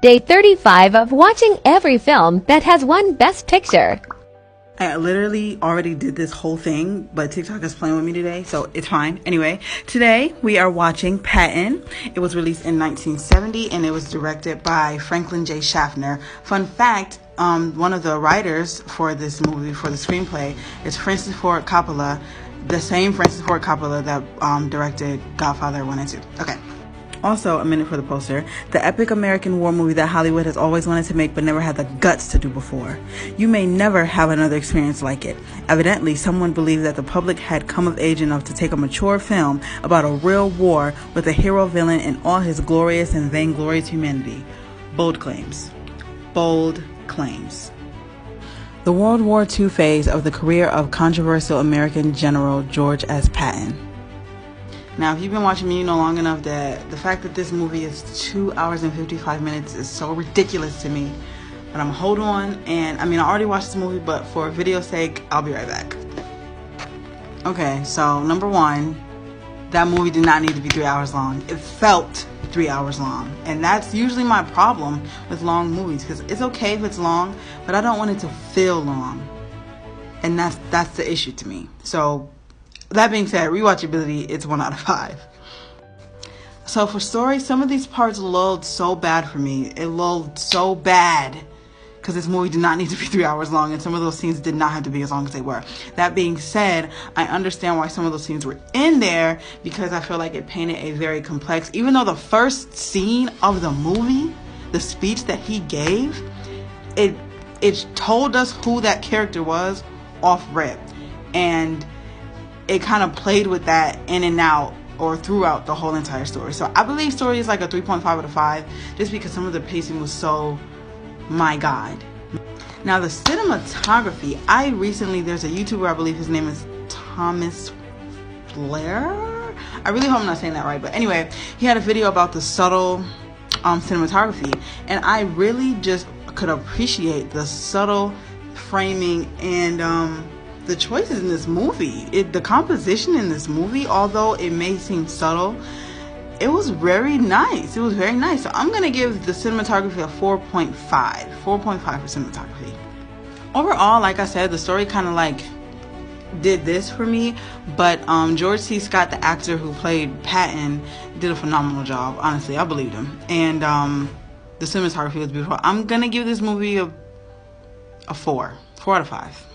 Day 35 of watching every film that has won Best Picture. I literally already did this whole thing, but TikTok is playing with me today, so it's fine. Anyway, today we are watching Patton. It was released in 1970, and it was directed by Franklin J. Schaffner. Fun fact, one of the writers for this movie, for the screenplay, is Francis Ford Coppola, the same Francis Ford Coppola that directed Godfather 1 and 2. Okay. Also, a minute for the poster. The epic American war movie that Hollywood has always wanted to make but never had the guts to do before. You may never have another experience like it. Evidently, someone believed that the public had come of age enough to take a mature film about a real war with a hero villain in all his glorious and vainglorious humanity. Bold claims. Bold claims. The World War II phase of the career of controversial American General George S. Patton. Now, if you've been watching me, you know long enough that the fact that this movie is 2 hours and 55 minutes is so ridiculous to me. But I'm gonna hold on, and I already watched this movie, but for video's sake, I'll be right back. Okay, so number one, that movie did not need to be 3 hours long. It felt 3 hours long, and that's usually my problem with long movies, because it's okay if it's long, but I don't want it to feel long, and that's the issue to me. So that being said, rewatchability, it's 1 out of 5. So for story, some of these parts lulled so bad for me. It lulled so bad because this movie did not need to be 3 hours long, and some of those scenes did not have to be as long as they were. That being said, I understand why some of those scenes were in there, because I feel like it painted a very complex, even though the first scene of the movie, the speech that he gave, it told us who that character was off rip. And it kind of played with that in and out or throughout the whole entire story. So I believe story is like a 3.5 out of 5, just because some of the pacing was so, my God. Now the cinematography, there's a YouTuber, I believe his name is Thomas Blair. I really hope I'm not saying that right, but anyway, he had a video about the subtle cinematography, and I really just could appreciate the subtle framing and the choices in this movie. The composition in this movie, although it may seem subtle, it was very nice. It was very nice. So I'm going to give the cinematography a 4.5. 4.5 for cinematography. Overall, like I said, the story kind of like did this for me, but George C. Scott, the actor who played Patton, did a phenomenal job. Honestly, I believed him. And the cinematography was beautiful. I'm going to give this movie a 4. 4 out of 5.